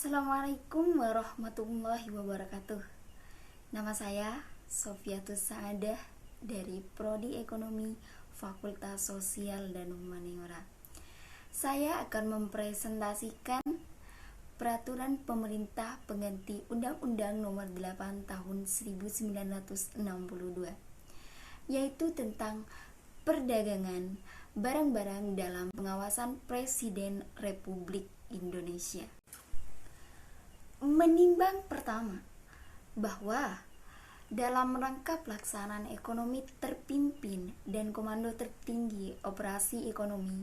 Assalamualaikum warahmatullahi wabarakatuh. Nama saya Sofiatus Saadah dari Prodi Ekonomi Fakultas Sosial dan Humaniora. Saya akan mempresentasikan peraturan pemerintah pengganti Undang-Undang Nomor 8 Tahun 1962, yaitu tentang perdagangan barang-barang dalam pengawasan Presiden Republik Indonesia. Menimbang pertama, bahwa dalam rangka pelaksanaan ekonomi terpimpin dan komando tertinggi operasi ekonomi,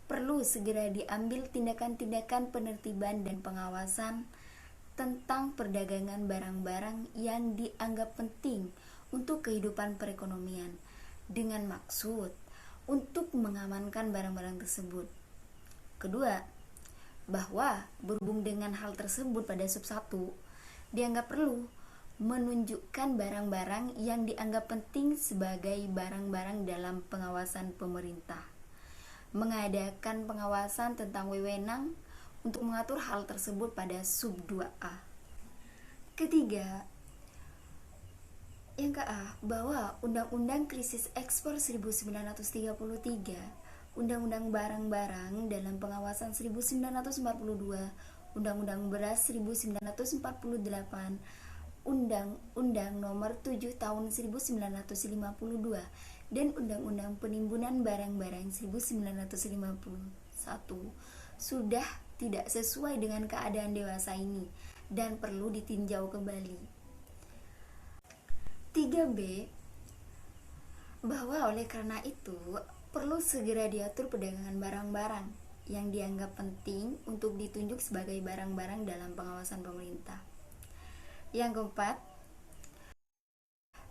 perlu segera diambil tindakan-tindakan penertiban dan pengawasan tentang perdagangan barang-barang yang dianggap penting untuk kehidupan perekonomian, dengan maksud untuk mengamankan barang-barang tersebut. Kedua, bahwa berhubung dengan hal tersebut pada sub 1, dianggap perlu menunjukkan barang-barang yang dianggap penting sebagai barang-barang dalam pengawasan pemerintah, mengadakan pengawasan tentang wewenang untuk mengatur hal tersebut pada sub 2A. Ketiga, yang ke-A, bahwa Undang-Undang Krisis Ekspor 1933, Undang-Undang Barang-Barang dalam Pengawasan 1942, Undang-Undang Beras 1948, Undang-Undang Nomor 7 Tahun 1952, dan Undang-Undang Penimbunan Barang-Barang 1951 sudah tidak sesuai dengan keadaan dewasa ini dan perlu ditinjau kembali. 3B, bahwa oleh karena itu perlu segera diatur perdagangan barang-barang yang dianggap penting untuk ditunjuk sebagai barang-barang dalam pengawasan pemerintah. Yang keempat,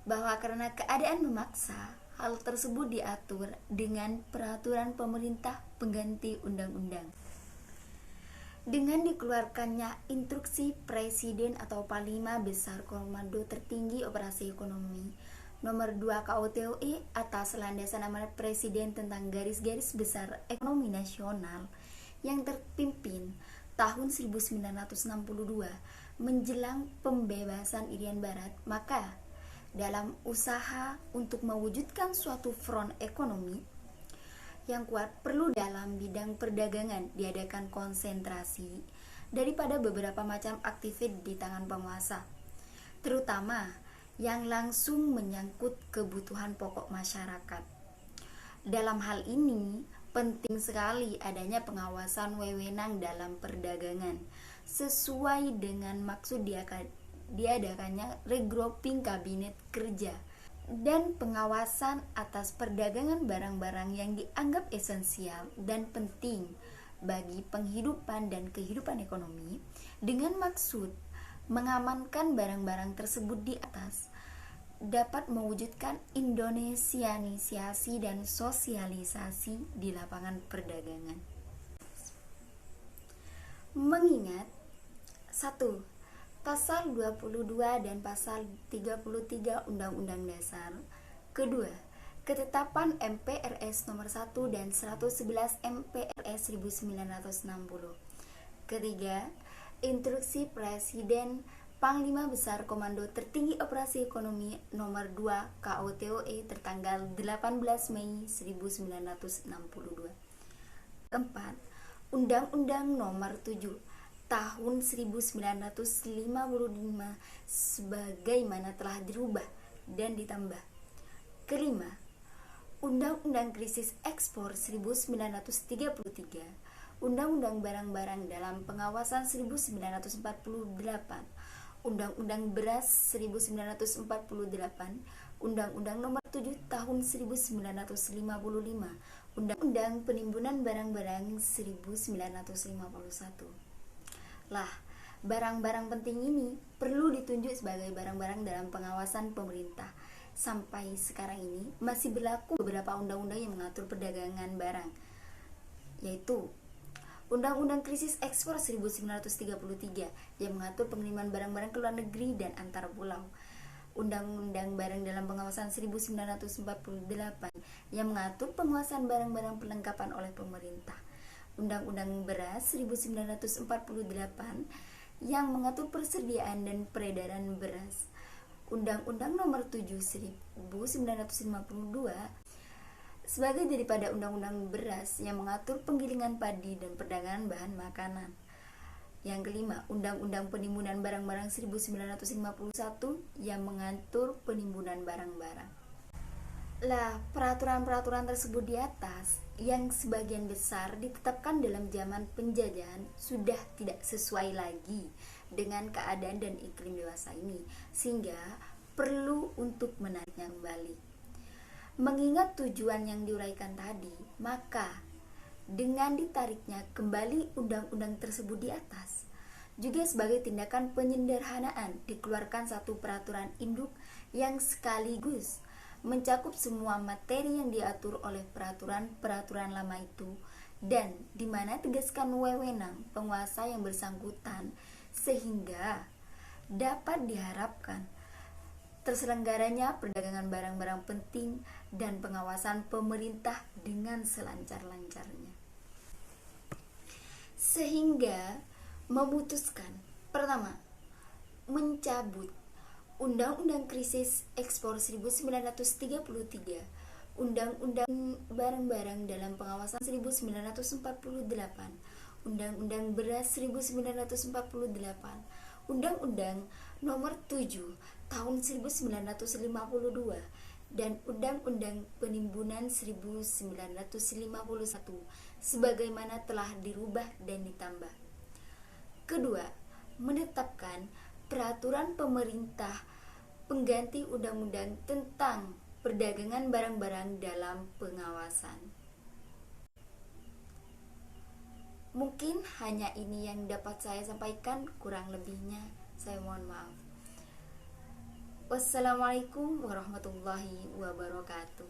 bahwa karena keadaan memaksa, hal tersebut diatur dengan peraturan pemerintah pengganti undang-undang. Dengan dikeluarkannya Instruksi Presiden atau Panglima Besar Komando Tertinggi Operasi Ekonomi Nomor 2 KUTOE atas landasan amanat Presiden tentang garis-garis besar ekonomi nasional yang terpimpin tahun 1962 menjelang pembebasan Irian Barat, maka dalam usaha untuk mewujudkan suatu front ekonomi yang kuat, perlu dalam bidang perdagangan diadakan konsentrasi daripada beberapa macam aktivitas di tangan penguasa, terutama yang langsung menyangkut kebutuhan pokok masyarakat. Dalam hal ini, penting sekali adanya pengawasan wewenang dalam perdagangan sesuai dengan maksud diadakannya regrouping kabinet kerja dan pengawasan atas perdagangan barang-barang yang dianggap esensial dan penting bagi penghidupan dan kehidupan ekonomi, dengan maksud mengamankan barang-barang tersebut di atas dapat mewujudkan Indonesianisasi dan sosialisasi di lapangan perdagangan. Mengingat 1. Pasal 22 dan Pasal 33 Undang-Undang Dasar. Kedua, Ketetapan MPRS nomor 1 dan 111 MPRS 1960. Ketiga, Instruksi Presiden Panglima Besar Komando Tertinggi Operasi Ekonomi Nomor 2 KUTOE tertanggal 18 Mei 1962. Keempat, Undang-Undang Nomor 7 Tahun 1955 sebagaimana telah dirubah dan ditambah. Kelima, Undang-Undang Krisis Ekspor 1933, Undang-Undang Barang-Barang dalam Pengawasan 1948, Undang-Undang Beras 1948, Undang-Undang Nomor 7 Tahun 1955, Undang-Undang Penimbunan Barang-Barang 1951. Lah, barang-barang penting ini perlu ditunjuk sebagai barang-barang dalam pengawasan pemerintah. Sampai sekarang ini masih berlaku beberapa undang-undang yang mengatur perdagangan barang, yaitu Undang-Undang Krisis Ekspor 1933 yang mengatur pengiriman barang-barang ke luar negeri dan antar pulau, Undang-Undang Barang dalam Pengawasan 1948 yang mengatur penguasaan barang-barang perlengkapan oleh pemerintah, Undang-Undang Beras 1948 yang mengatur persediaan dan peredaran beras. Undang-Undang Nomor 7 1952 sebagai daripada Undang-Undang Beras yang mengatur penggilingan padi dan perdagangan bahan makanan. Yang kelima, Undang-Undang Penimbunan Barang-barang 1951 yang mengatur penimbunan barang-barang. Lah, peraturan-peraturan tersebut di atas yang sebagian besar ditetapkan dalam zaman penjajahan sudah tidak sesuai lagi dengan keadaan dan iklim dewasa ini, sehingga perlu untuk menariknya kembali. Mengingat tujuan yang diuraikan tadi, maka dengan ditariknya kembali undang-undang tersebut di atas, juga sebagai tindakan penyederhanaan dikeluarkan satu peraturan induk yang sekaligus mencakup semua materi yang diatur oleh peraturan-peraturan lama itu, dan di mana tegaskan wewenang penguasa yang bersangkutan sehingga dapat diharapkan terselenggaranya perdagangan barang-barang penting dan pengawasan pemerintah dengan selancar-lancarnya. Sehingga memutuskan, pertama, mencabut Undang-Undang Krisis Ekspor 1933, Undang-Undang Barang-barang dalam Pengawasan 1948, Undang-Undang Beras 1948, Undang-Undang Nomor 7 Tahun 1952, dan Undang-Undang Penimbunan 1951 sebagaimana telah dirubah dan ditambah. Kedua, menetapkan peraturan pemerintah pengganti undang-undang tentang perdagangan barang-barang dalam pengawasan. Mungkin hanya ini yang dapat saya sampaikan, kurang lebihnya saya mohon maaf. Wassalamualaikum warahmatullahi wabarakatuh.